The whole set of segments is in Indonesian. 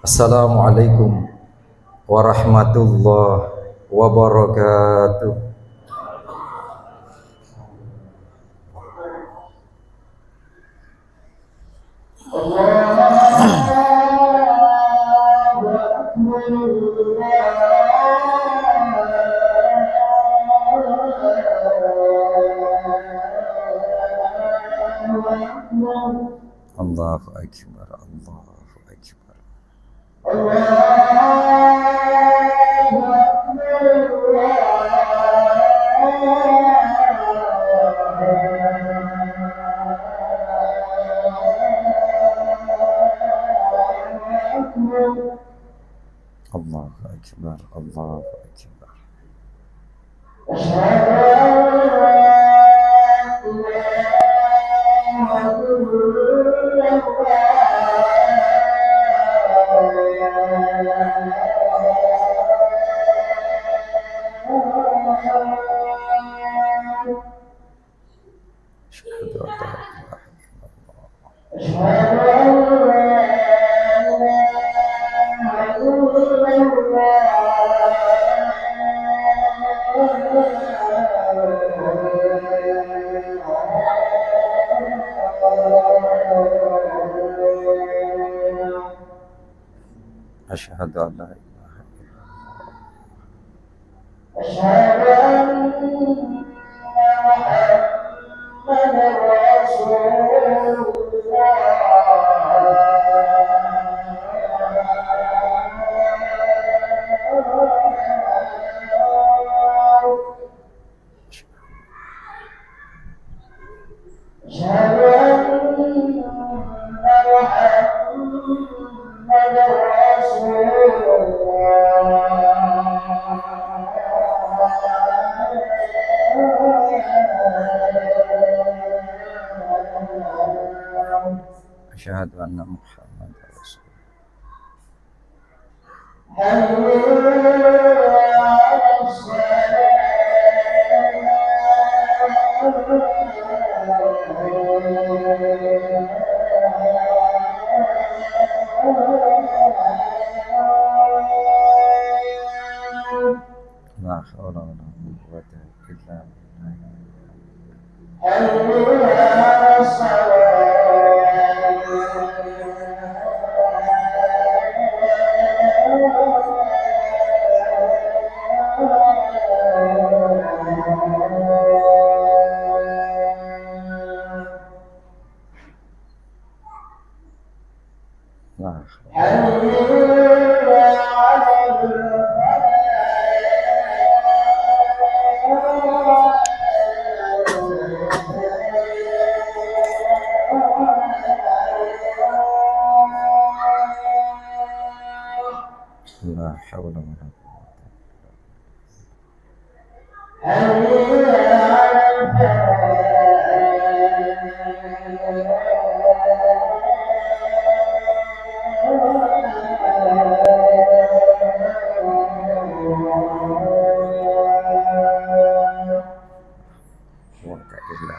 Assalamualaikum warahmatullahi wabarakatuh. Allahu Akbar, Allahu Akbar. Allahu Akbar, Allahu Akbar. Asyhadu an la ilaha illallah. Asyhadu an la ilaha illallah. Asyhadu anna Muhammadar Asyhadu anna Muhammadar Rasulullah. La haula wa la quwwata illa billah. La haula wa la quwwata. Quwwata illa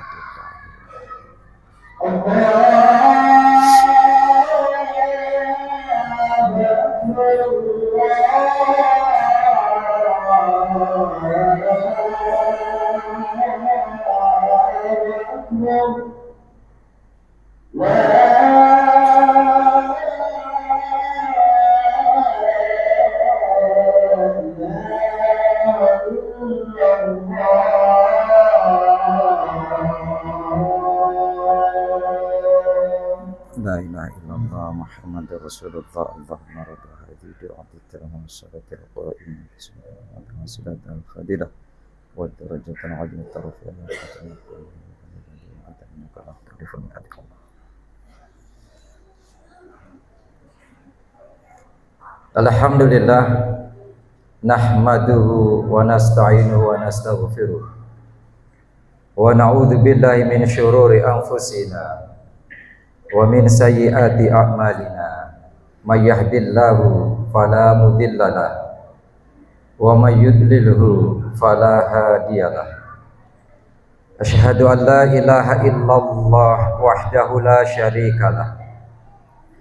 La ilaha illallah Muhammadur Rasulullah. Allahumma rabb hadhihi bi'ati wa salati al-qa'im bismillahir rahmanir fadilah wa darajatul 'azimah tarfi'ah Alhamdulillah nahmaduhu wa nasta'inuhu wa nastaghfiruh wa na'udzu billahi min syururi anfusina wa min sayyiati a'malina may yahdihillahu fala mudhillalah wa may yudlilhu fala hadiyalah. Asyhadu an la ilaha illallah wahdahu la syarikalah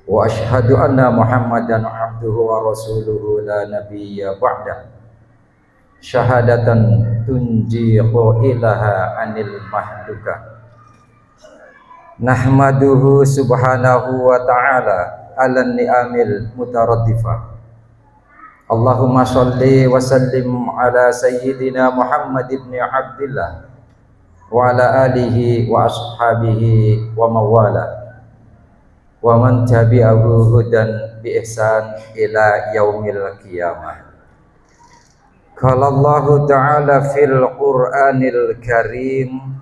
wa asyhadu anna Muhammadan abduhu wa rasuluhu la nabiyya ba'dah syahadatan tunji qailaha anil mahdukah. Nahmaduhu subhanahu wa ta'ala ala ni'amil mutaraddifah. Allahumma sholli wa sallim ala sayyidina Muhammad ibn Abdillah wa ala alihi wa ashabihi wa mawala wa man tabi'ahu hudan bi ihsan ila yaumil qiyamah. Qala Allah ta'ala fil Qur'anil Karim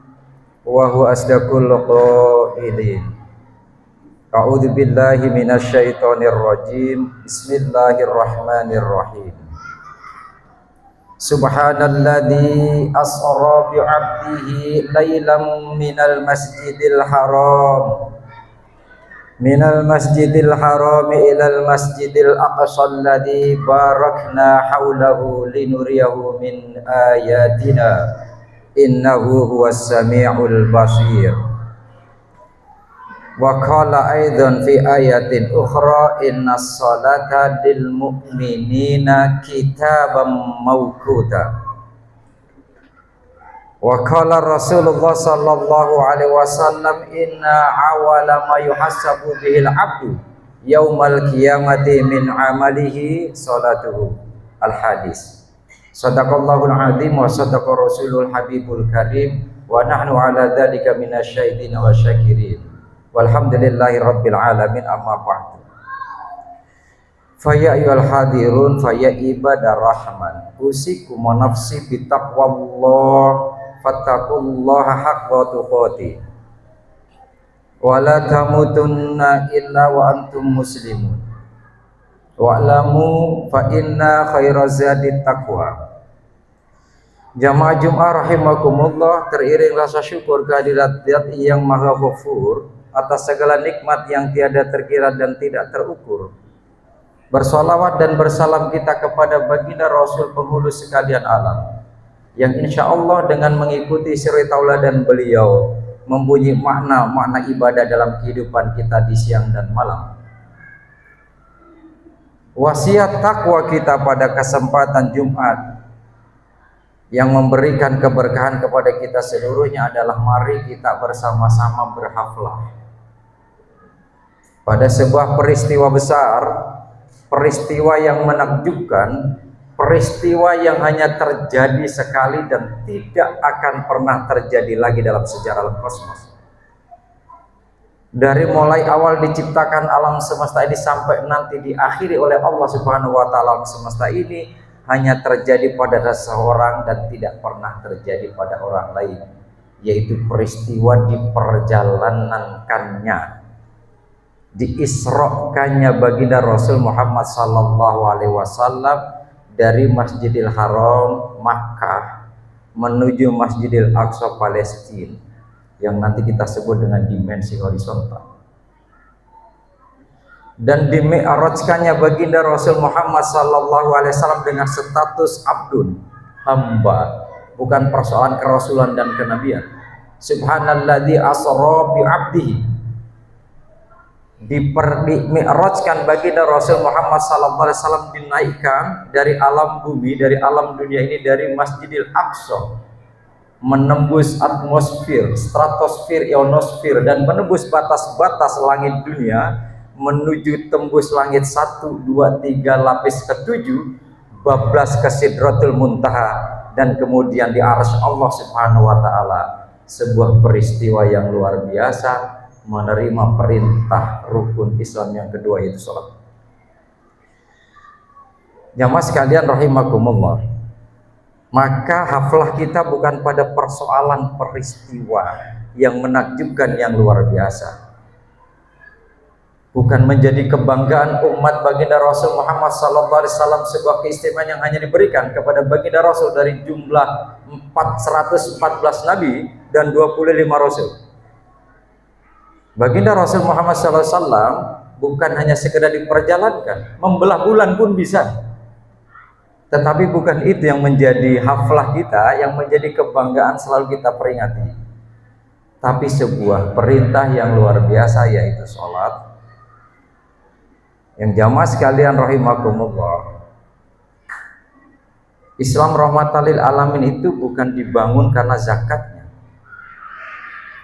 wa huwa asdaqul qailin. A'udzu billahi minasy syaithanir rajim. Bismillahirrahmanirrahim. Subhanalladzi asra bi 'abdihi lailan minal masjidil haram ilal masjidil aqsa alladzi barakna haulahu linuriyahu min ayatina innahu huwas samiul basir. Wa qala aidan fi ayatin ukhra innas salata lil mu'minina kitaban mawquta. Wa qala Rasulullah sallallahu alaihi wasallam inna awala ma yuhasabu bihil abdu yaumal qiyamati min amalihi salatuhu. Al hadis. Sadaqallahul azim wa sadaqa rasulul habibul karim wa nahnu ala dzalika minasyaitin wa syakirin. Walhamdulillahi rabbil alamin, amma ba'du. Faya ayyuhal hadirun faya ibadar rahman usikum wa nafsi bitaqwallah fattaqullaha haqqa tuqatih wa la tamutunna illa wa antum muslimun wa'lamu fa inna khairaz zadi taqwa. Jamaah Jumat rahimakumullah, teriring rasa syukur kehadirat Zat yang Maha Ghafur atas segala nikmat yang tiada terkira dan tidak terukur. Bersolawat dan bersalam kita kepada baginda Rasul penghulu sekalian alam, yang insya Allah dengan mengikuti suri tauladan beliau mempunyai makna ibadah dalam kehidupan kita di siang dan malam. Wasiat takwa kita pada kesempatan Jumat yang memberikan keberkahan kepada kita seluruhnya adalah mari kita bersama-sama berhaflah pada sebuah peristiwa besar, peristiwa yang menakjubkan, peristiwa yang hanya terjadi sekali dan tidak akan pernah terjadi lagi dalam sejarah alam kosmos. Dari mulai awal diciptakan alam semesta ini sampai nanti diakhiri oleh Allah Subhanahu wa taala, alam semesta ini hanya terjadi pada seseorang dan tidak pernah terjadi pada orang lain, yaitu peristiwa diperjalanankannya, diisrokannya baginda Rasul Muhammad sallallahu alaihi wasallam dari Masjidil Haram Makkah menuju Masjidil Aqsa Palestina yang nanti kita sebut dengan dimensi horizontal, dan dimi'rajkannya baginda Rasul Muhammad sallallahu alaihi wasallam dengan status abdun, hamba, bukan persoalan kerasulan dan kenabian. Subhanalladzi asra bi 'abdihi, dimi'rajkan baginda Rasul Muhammad sallallahu alaihi wasallam, dinaikkan dari alam bumi, dari alam dunia ini, dari Masjidil Aqsa, menembus atmosfer, stratosfer, ionosfer, dan menembus batas-batas langit dunia, menuju tembus langit 1, 2, 3, lapis ke-7, bablas ke Sidratul Muntaha, dan kemudian di arsy Allah Subhanahu wa taala. Sebuah peristiwa yang luar biasa, menerima perintah rukun Islam yang kedua, yaitu sholat. Jamaah sekalian rahimakumullah, maka haflah kita bukan pada persoalan peristiwa yang menakjubkan yang luar biasa, bukan menjadi kebanggaan umat baginda Rasul Muhammad sallallahu alaihi wasallam, sebuah keistimewaan yang hanya diberikan kepada baginda Rasul dari jumlah 414 nabi dan 25 rasul. Baginda Rasul Muhammad SAW bukan hanya sekedar diperjalankan, membelah bulan pun bisa. Tetapi bukan itu yang menjadi haflah kita, yang menjadi kebanggaan selalu kita peringati. Tapi sebuah perintah yang luar biasa, yaitu sholat. Yang jamaah sekalian rahimakumullah, Islam rahmatan lil alamin itu bukan dibangun karena zakatnya.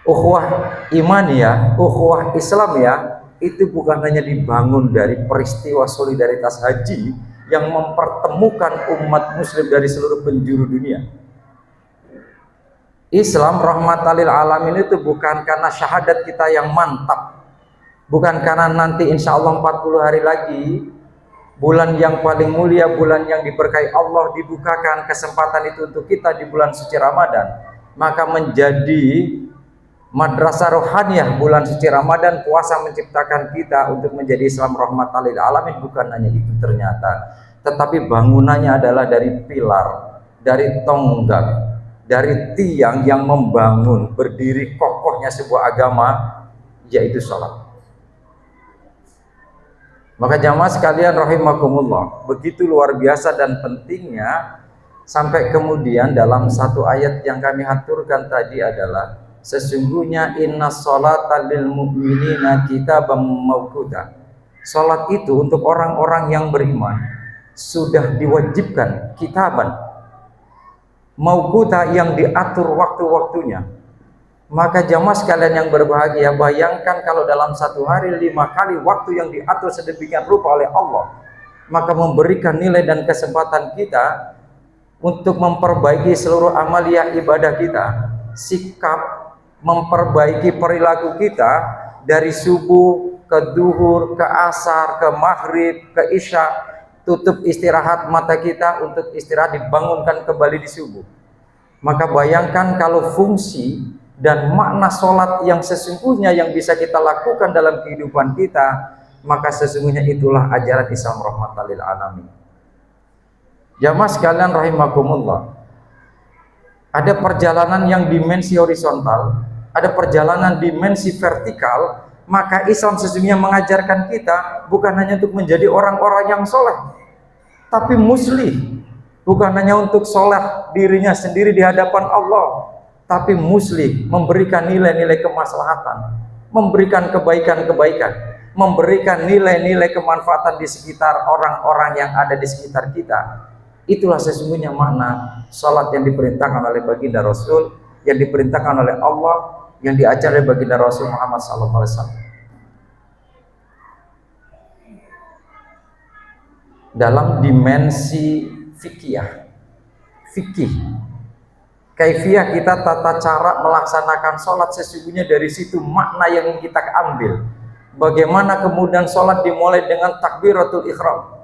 Ukhuwah imaniyah, ukhuwah Islamiyah itu bukan hanya dibangun dari peristiwa solidaritas haji yang mempertemukan umat muslim dari seluruh penjuru dunia. Islam rahmatan lil alamin itu bukan karena syahadat kita yang mantap, bukan karena nanti insya Allah 40 hari lagi bulan yang paling mulia, bulan yang diberkahi Allah, dibukakan kesempatan itu untuk kita di bulan suci Ramadan, maka menjadi madrasah rohaniyah bulan suci Ramadan, puasa menciptakan kita untuk menjadi Islam rahmatan lil alamin. Bukan hanya itu ternyata, tetapi bangunannya adalah dari pilar, dari tonggak, dari tiang yang membangun berdiri kokohnya sebuah agama, yaitu sholat. Maka jamaah sekalian rahimakumullah, begitu luar biasa dan pentingnya, sampai kemudian dalam satu ayat yang kami haturkan tadi adalah sesungguhnya inna sholata lil mu'minina kitaban mawquta. Salat itu untuk orang-orang yang beriman sudah diwajibkan, kitaban mawquta, yang diatur waktu-waktunya. Maka jamaah sekalian yang berbahagia, bayangkan kalau dalam satu hari 5 kali waktu yang diatur sedemikian rupa oleh Allah, maka memberikan nilai dan kesempatan kita untuk memperbaiki seluruh amaliyah ibadah kita, sikap, memperbaiki perilaku kita dari subuh ke duhur, ke asar, ke maghrib, ke isya, tutup istirahat mata kita untuk istirahat, dibangunkan kembali di subuh. Maka bayangkan kalau fungsi dan makna sholat yang sesungguhnya yang bisa kita lakukan dalam kehidupan kita, maka sesungguhnya itulah ajaran Islam rahmatan lil alamin. Jamaah sekalian rahimakumullah, ada perjalanan yang dimensi horizontal, ada perjalanan dimensi vertikal. Maka Islam sesungguhnya mengajarkan kita bukan hanya untuk menjadi orang-orang yang soleh, tapi muslih. Bukan hanya untuk soleh dirinya sendiri di hadapan Allah, tapi muslih, memberikan nilai-nilai kemaslahatan, memberikan kebaikan-kebaikan, memberikan nilai-nilai kemanfaatan di sekitar orang-orang yang ada di sekitar kita. Itulah sesungguhnya makna salat yang diperintahkan oleh baginda Rasul, yang diperintahkan oleh Allah, yang diajar oleh baginda Rasul Muhammad SAW. Dalam dimensi fikih, kaifiyah kita, tata cara melaksanakan sholat, sesungguhnya dari situ makna yang ingin kita ambil. Bagaimana kemudian sholat dimulai dengan takbiratul ihram.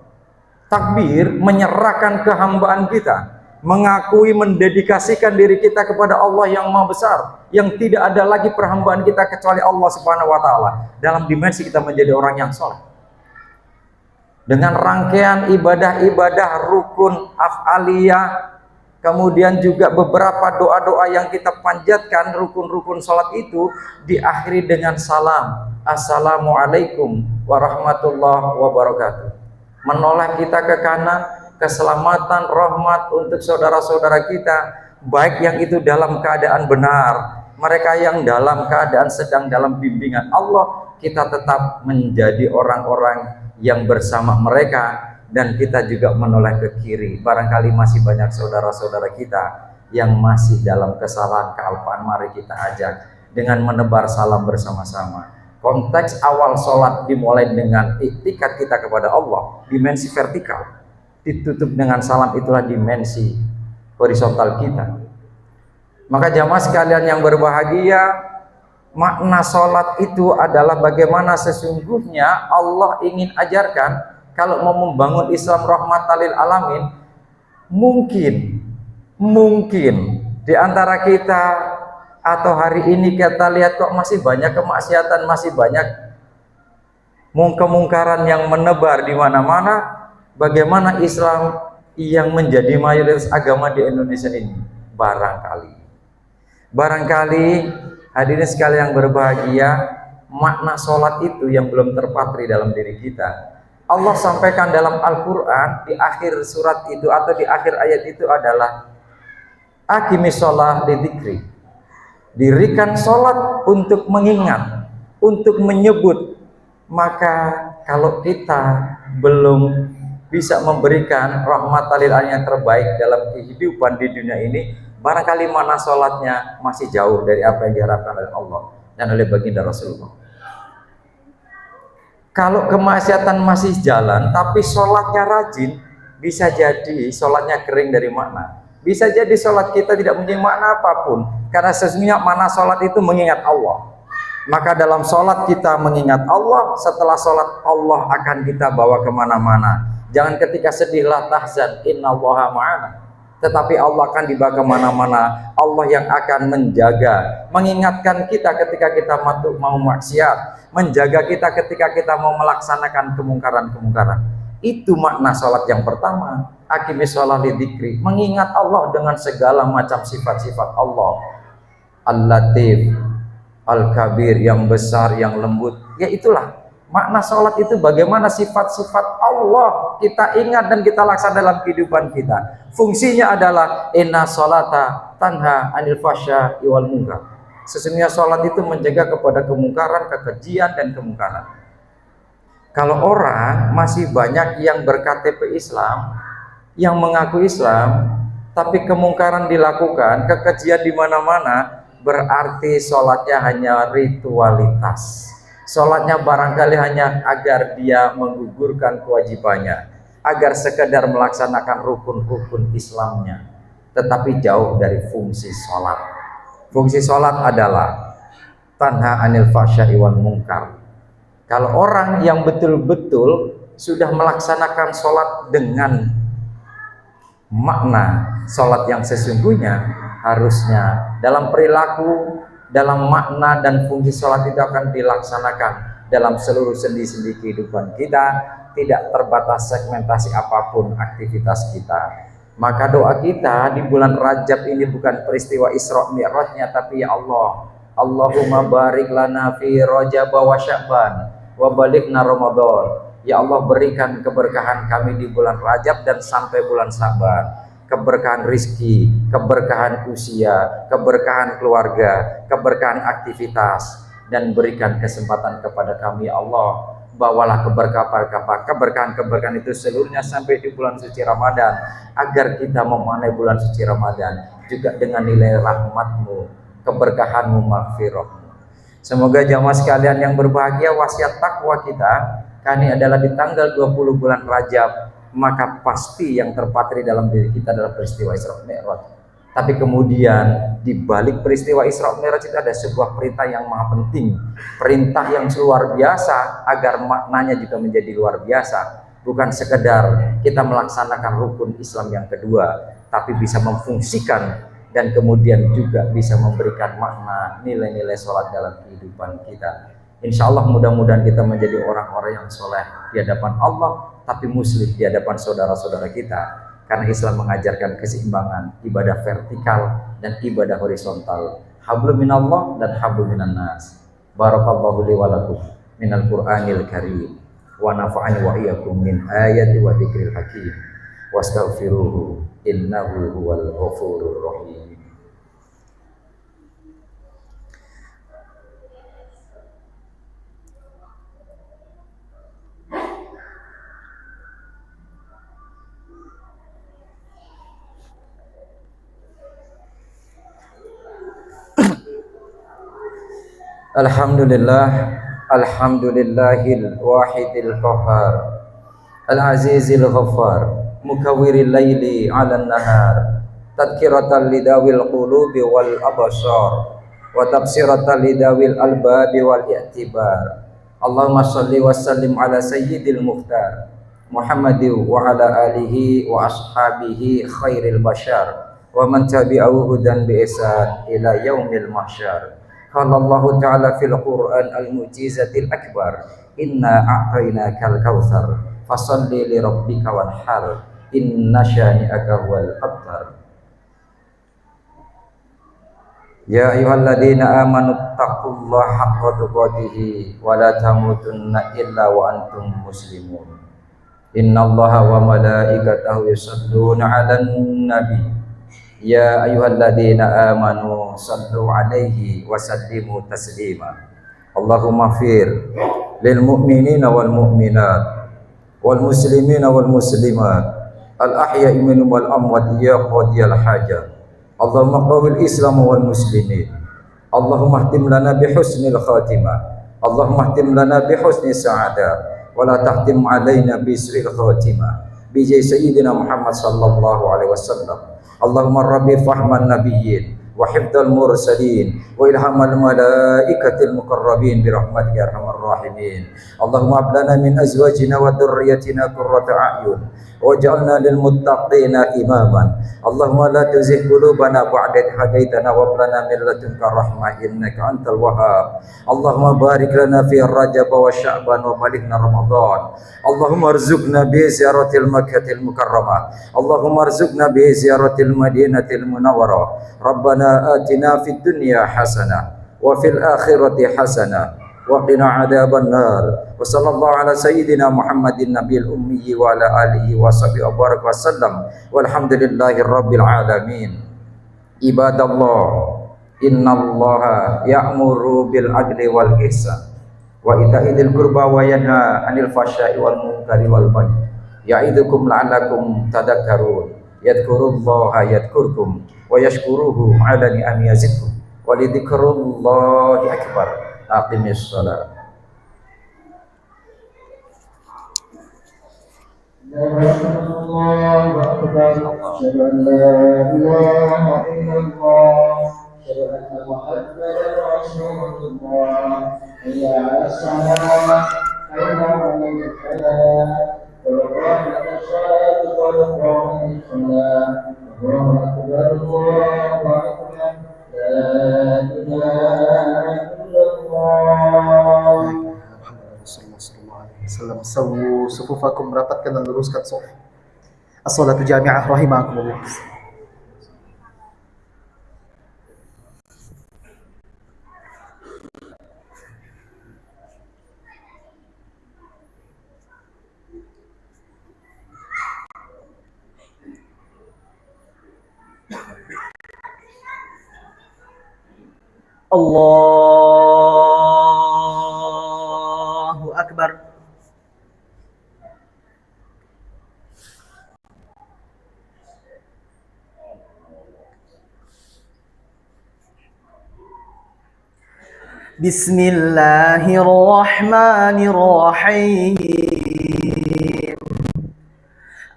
Takbir menyerahkan kehambaan kita, mengakui, mendedikasikan diri kita kepada Allah yang Maha Besar, yang tidak ada lagi perhambaan kita kecuali Allah Subhanahu wa Ta'ala. Dalam dimensi kita menjadi orang yang sholat dengan rangkaian ibadah-ibadah rukun af'aliyah, kemudian juga beberapa doa-doa yang kita panjatkan. Rukun-rukun sholat itu diakhiri dengan salam, assalamualaikum warahmatullahi wabarakatuh. Menoleh kita ke kanan, keselamatan, rahmat untuk saudara-saudara kita, baik yang itu dalam keadaan benar, mereka yang dalam keadaan sedang dalam bimbingan Allah, kita tetap menjadi orang-orang yang bersama mereka. Dan kita juga menoleh ke kiri, barangkali masih banyak saudara-saudara kita yang masih dalam kesalahan, kealpaan. Mari kita ajak dengan menebar salam bersama-sama. Konteks awal sholat dimulai dengan iktikad kita kepada Allah, dimensi vertikal, ditutup dengan salam, itulah dimensi horizontal kita. Maka jamaah sekalian yang berbahagia, makna sholat itu adalah bagaimana sesungguhnya Allah ingin ajarkan. Kalau mau membangun Islam rahmatan lil alamin, mungkin di antara kita atau hari ini kita lihat kok masih banyak kemaksiatan, masih banyak kemungkaran yang menebar di mana-mana. Bagaimana Islam yang menjadi mayoritas agama di Indonesia ini? Barangkali hadirin sekalian yang berbahagia, makna sholat itu yang belum terpatri dalam diri kita. Allah sampaikan dalam Al-Quran di akhir surat itu atau di akhir ayat itu adalah aqimis sholah lidzikri. Dirikan sholat untuk mengingat, untuk menyebut. Maka kalau kita belum bisa memberikan rahmatan lil alamin yang terbaik dalam kehidupan di dunia ini, barangkali mana sholatnya masih jauh dari apa yang diharapkan oleh Allah dan oleh baginda Rasulullah. Kalau kemaksiatan masih jalan tapi sholatnya rajin, bisa jadi sholatnya kering dari makna. Bisa jadi sholat kita tidak mempunyai makna apapun, karena sesungguhnya makna sholat itu mengingat Allah. Maka dalam sholat kita mengingat Allah, setelah sholat Allah akan kita bawa kemana-mana. Jangan ketika sedihlah tahzan, innallaha ma'ana. Tetapi Allah akan dibawa kemana-mana. Allah yang akan menjaga, mengingatkan kita ketika kita mau maksiat, menjaga kita ketika kita mau melaksanakan kemungkaran-kemungkaran. Itu makna sholat yang pertama. Aqimis sholat lidzikri, mengingat Allah dengan segala macam sifat-sifat Allah. Al-Latif, Al-Kabir, yang besar, yang lembut. Ya itulah makna sholat itu, bagaimana sifat-sifat Allah kita ingat dan kita laksanakan dalam kehidupan kita. Fungsinya adalah inna sholata tanha anil fasya wal munkar. Sesungguhnya sholat itu menjaga kepada kemungkaran, kekejian dan kemungkaran. Kalau orang masih banyak yang berKTP Islam, yang mengaku Islam, tapi kemungkaran dilakukan, kekejian di mana-mana, berarti sholatnya hanya ritualitas. Sholatnya barangkali hanya agar dia menggugurkan kewajibannya, agar sekedar melaksanakan rukun-rukun Islamnya, tetapi jauh dari fungsi sholat. Fungsi sholat adalah tanha anil fasya'i wal munkar. Kalau orang yang betul-betul sudah melaksanakan sholat dengan makna sholat yang sesungguhnya, harusnya dalam perilaku, dalam makna dan fungsi sholat itu akan dilaksanakan dalam seluruh sendi-sendi kehidupan kita, tidak terbatas segmentasi apapun aktivitas kita. Maka doa kita di bulan Rajab ini bukan peristiwa Isra Mi'rajnya, tapi ya Allah, Allahumma barik lana fi Rajab wa Sya'ban wa balighna Ramadan. Ya Allah, berikan keberkahan kami di bulan Rajab dan sampai bulan Sya'ban. Keberkahan rizki, keberkahan usia, keberkahan keluarga, keberkahan aktivitas, dan berikan kesempatan kepada kami ya Allah. Bawalah keberkahan-keberkahan itu seluruhnya sampai di bulan suci Ramadan, agar kita memanai bulan suci Ramadan juga dengan nilai rahmatmu, keberkahanmu, maghfirahmu. Semoga jamaah sekalian yang berbahagia, wasiat takwa kita kali ini adalah di tanggal 20 bulan Rajab, maka pasti yang terpatri dalam diri kita adalah peristiwa Isra Mi'raj. Tapi kemudian di balik peristiwa Isra Mi'raj itu ada sebuah perintah yang maha penting, perintah yang luar biasa, agar maknanya juga menjadi luar biasa. Bukan sekedar kita melaksanakan rukun Islam yang kedua, tapi bisa memfungsikan dan kemudian juga bisa memberikan makna nilai-nilai sholat dalam kehidupan kita. Insya Allah mudah-mudahan kita menjadi orang-orang yang soleh di hadapan Allah, tapi muslim di hadapan saudara-saudara kita. Karena Islam mengajarkan keseimbangan ibadah vertikal dan ibadah horizontal. Hablum minallah dan hablum minan nas. Barakallahu li wa lakum minal Qur'anil karim wa nafa'ani wa iyyakum min ayati wa dzikril hakim. Wastaghfiruhu innahu huwal ghafurur rahim. Alhamdulillah, alhamdulillahil wahidil qahhar, al-azizil ghaffar, mukawwiril laili 'alan nahar, tadhkiratan lidawil qulubi wal absar, wa tafsiratan lidawil albabi wal i'tibar. Allahumma shalli wa sallim ala sayyidil mukhtar Muhammadin wa ala alihi wa ashabihi khairil bashar wa man tabi'ahu hudan bi ihsan ila yaumil mahsyar. Qala Allah Ta'ala fil Qur'an al-mu'jizatil akbar, inna a'tainakal kautsar fashalli li rabbika wanhar, inna syani'aka huwal abtar. Ya ayyuhalladzina amanu taqullaha haqqa tuqatih wa la tamutunna illa wa antum muslimun. Innallaha wa malaikatahu yusholluna 'alan nabi. Ya ayyuhalladzina amanu sallu 'alaihi wa sallimu taslima. Allahumma fir lil mu'minina wal mu'minat wal muslimina wal muslimat al ahya'i minhum wal amwat ya qadiyal hajat. Allahumma qawil islam wal muslimin. Allahumma ihtim lana bi husnil khatimah. Allahumma ihtim lana bi husni sa'adah wa la tahtim alaina bi su'il khatimah. Bi sayyidina Muhammad sallallahu alaihi wasallam. Allahumma rabbi fahman nabiyyin wa hifdzal mursalin wa ilhamal malaikatil muqarrabin bi rahmatika ya arhamar rahimin. Allahumma hab lana min azwajina wa dhurriyyatina qurrata a'yun waj'alna lil muttaqina imaman. Allahumma la tuzigh qulubana ba'da idh hadaitana wa hab lana min ladunka rahmah innaka antal wahhab. Allahumma barik lana fi Rajab wa Sya'ban wa balighna Ramadan. Allahumma arzuqna bi ziyaratil Makkatil Mukarramah. Allahumma arzuqna bi ziyaratil Madinatil Munawwarah. Rabbana atina fid dunya hasanah wa fil akhirati hasanah wa qina adzaban nar. Wa sallallahu ala sayyidina Muhammadin nabiyil ummi wa ala alihi wa sahbihi wa baraka wasallam. Walhamdulillahi rabbil alamin. Ibadallah, innallaha ya'muru bil adli wal ihsan wa ita'idil qurba wa yanha 'anil fahsya'i wal munkari wal baghi. Ya'idukum la'allakum tadhakkarun. Yadhkurullaha yadhkurkum wa yashkuruhu 'ala ni'ami yazidkum wa lidzikrullahi akbar. Aqimis shalah. Allahu akbar. Asyhadu an la ilaha illallah. Asyhadu anna Muhammadar Rasulullah. Hayya 'alas salah. Hayya 'alal falah. Qad qamatis salatu qad qamatis salah. Allahu akbar. Allahu akbar. La ilaha illallah. Sawu sufufakum, rapatkan dan luruskan suf. As-salatu jami'ah rahimakumullah. Allahu akbar. Bismillahirrahmanirrahim.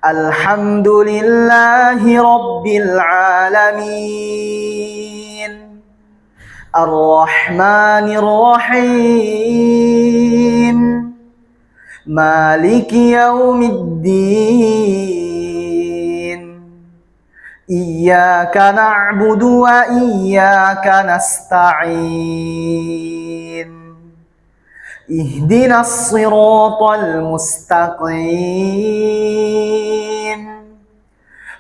Alhamdulillahi rabbil alamin. Ar-Rahmanir-Rahim. Maliki yaumiddin. Iyyaka na'budu wa iyyaka nasta'in. Ihdinas siratal mustaqim.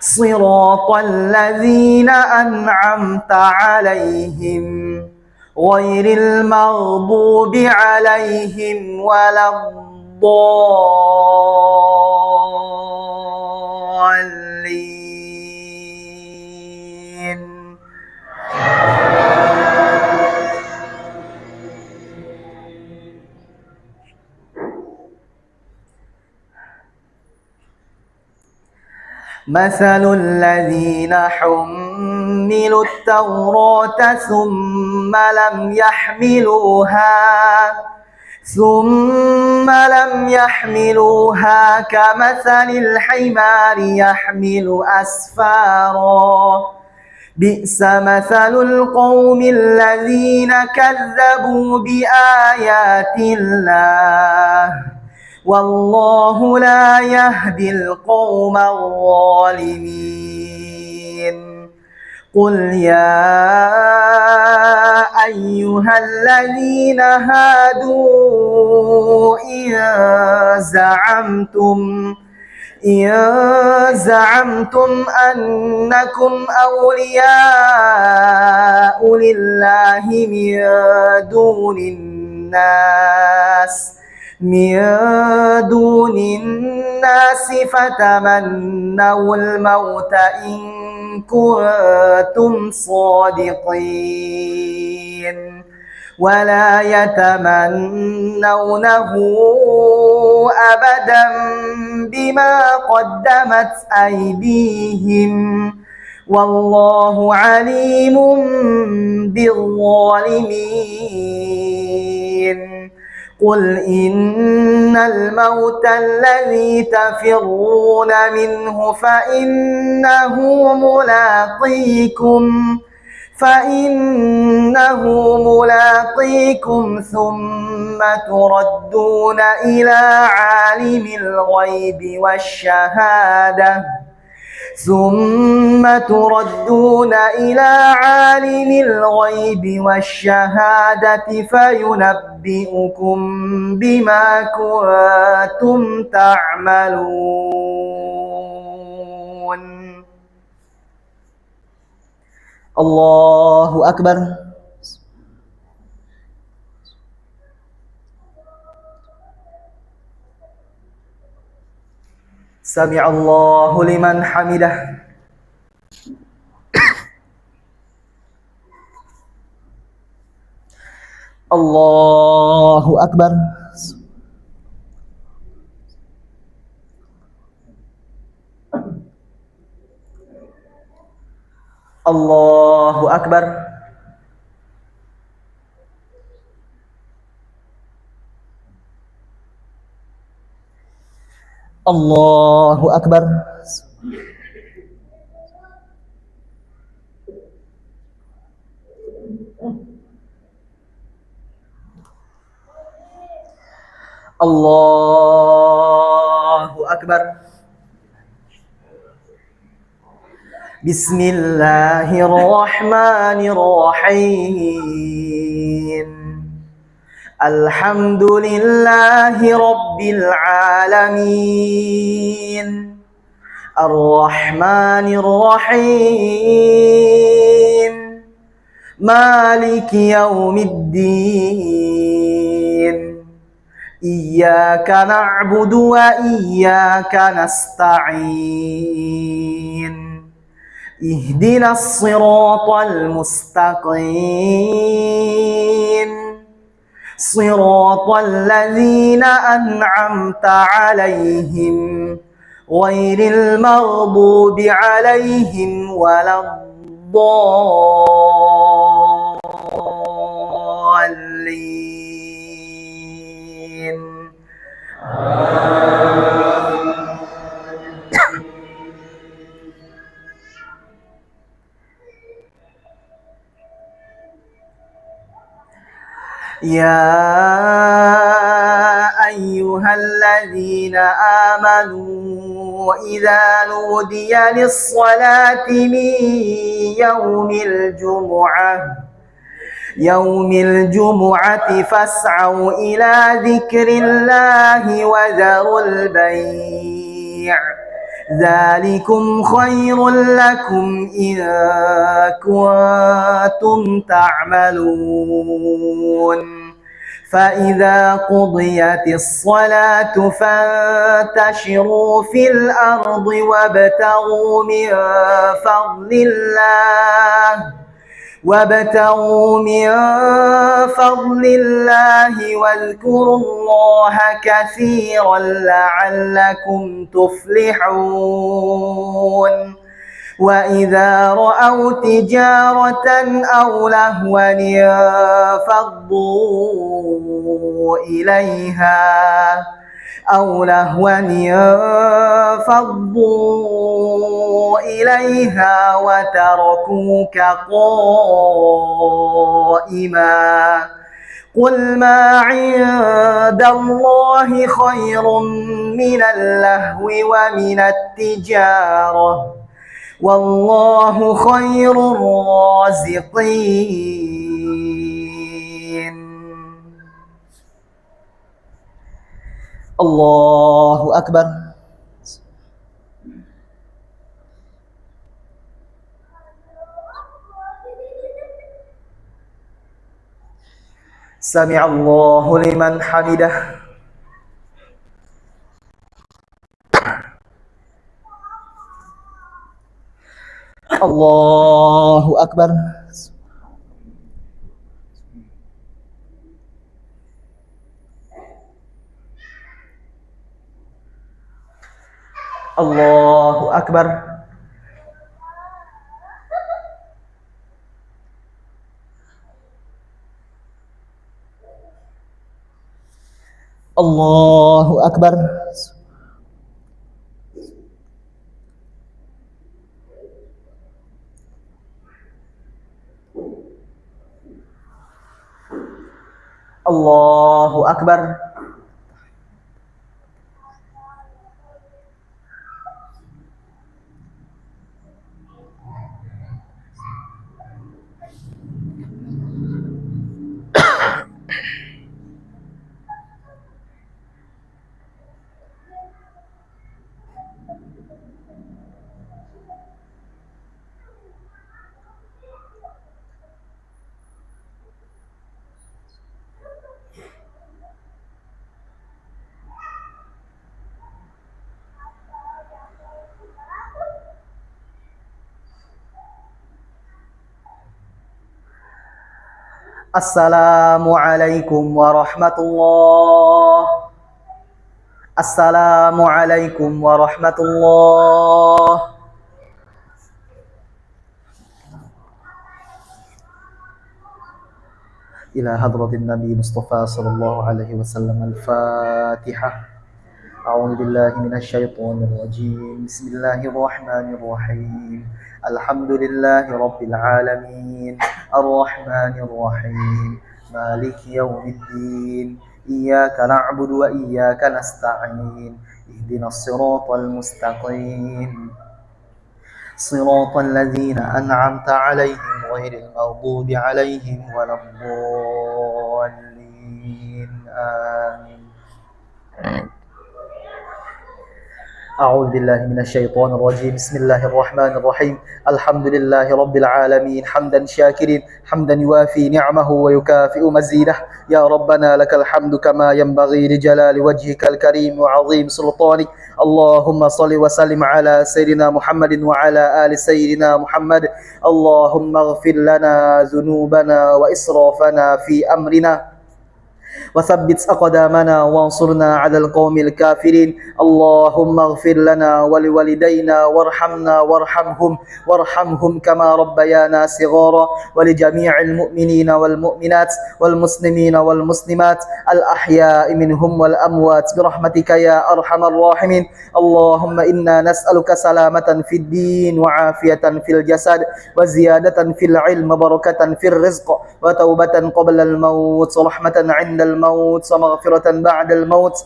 Siratal ladzina an'amta 'alaihim ghairil maghdubi 'alaihim waladdallin. مثل الذين حملوا التوراة ثم لم يحملوها كمثل الحمار يحمل أسفارا بئس مثل القوم الذين كذبوا بآيات الله والله لا يهدي القوم الظالمين. قل يا أيها الذين هادوا إن زعمتم أنكم أولياء لله من دون الناس فتمنوا الموت إن كنتم صادقين. ولا يتمنونه أبدا بما قدمت أيديهم والله عليم بالظالمين قل إن الموت الذي تفرون منه فإنه ملاقيكم ثم تردون إلى عالم الغيب والشهادة فينبئكم بما كنتم تعملون. الله أكبر. سمع الله لمن حمده. الله أكبر. الله أكبر. الله أكبر. الله أكبر. بسم الله الرحمن الرحيم. الحمد لله رب العالمين الرحمن الرحيم مالك يوم الدين إياك نعبد وإياك نستعين اهدنا الصراط المستقيم صراط الذين أنعمت عليهم غير المغضوب عليهم ولا الضالين. يا أيها الذين آمنوا إذا نودي للصلاة من يوم الجمعة فاسعوا إلى ذكر الله وذروا البيع ذلكم خير لكم إن كنتم تعملون. فإذا قضيت الصلاة فانتشروا في الأرض وابتغوا من فضل الله واذكروا الله كثيرا لعلكم تفلحون. وإذا رأوا تجارة أو لهوا انفضوا إليها وتركوك قائما قل ما عند الله خير من اللهو ومن التجارة والله خير الرازقين. الله أكبر. سمع الله لمن حمده. الله أكبر. Allahu Akbar. Allahu Akbar. Allahu Akbar. Assalamualaikum warahmatullah. Assalamualaikum warahmatullah. Ila hadratin Nabi Mustafa sallallahu alaihi wasallam. Al-Fatihah. A'udzu billahi minasyaitonir rajim. Bismillahirrahmanirrahim. Alhamdulillahi rabbil alamin. Ar-Rahmanir Rahim. Maliki yaumiddin. Iyyaka na'budu wa iyyaka nasta'in. Ihdinas siratal mustaqim. Siratal ladzina an'amta 'alaihim ghairil maghdubi 'alaihim waladdallin. Amin. أعوذ بالله من الشيطان الرجيم. بسم الله الرحمن الرحيم. الحمد لله رب العالمين حمدا شاكرين حمدا يوافي نعمه ويكافئ مزيده. يا ربنا لك الحمد كما ينبغي لجلال وجهك الكريم وعظيم سلطانك. اللهم صل وسلم على سيدنا محمد وعلى آل سيدنا محمد. اللهم اغفر لنا ذنوبنا وإسرافنا في أمرنا وثبت أقدامنا وانصرنا على القوم الكافرين. اللهم اغفر لنا ولوالدينا وارحمهم كما ربيانا صغارا. ولجميع المؤمنين والمؤمنات والمسلمين والمسلمات الأحياء منهم والأموات برحمتك يا أرحم الراحمين. اللهم إنا نسألك سلامة في الدين وعافية في الجسد وزيادة في العلم وبركة في الرزق وتوبة قبل الموت ورحمة عند الموت ومغفرة بعد الموت.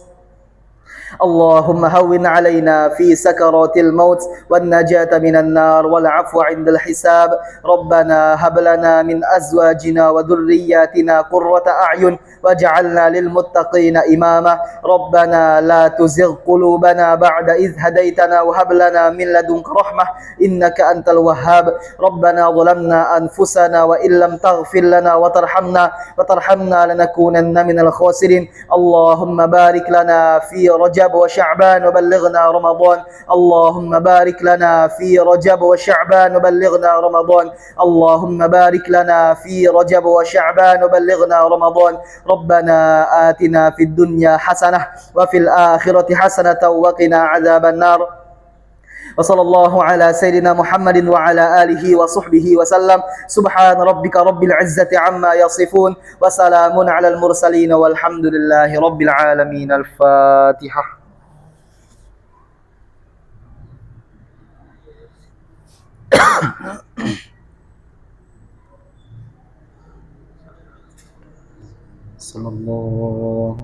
اللهم هون علينا في سكرات الموت والنجاة من النار والعفو عند الحساب. ربنا هب لنا من أزواجنا وذرياتنا قرة أعين واجعلنا للمتقين إماما. ربنا لا تزغ قلوبنا بعد إذ هديتنا وهب لنا من لدنك رحمة إنك أنت الوهاب. ربنا ظلمنا أنفسنا وإن لم تغفر لنا وترحمنا لنكونن من الخاسرين. اللهم بارك لنا في رجب وشعبان وبلغنا رمضان. اللهم بارك لنا في رجب وشعبان وبلغنا رمضان. اللهم بارك لنا في رجب وشعبان وبلغنا رمضان. ربنا آتنا في الدنيا حسنة وفي الآخرة حسنة وقنا عذاب النار. وصلى الله على سيدنا محمد وعلى آله وصحبه وسلم. سبحان ربك رب العزة عما يصفون وسلام على المرسلين والحمد لله رب العالمين. الفاتحة. صلى الله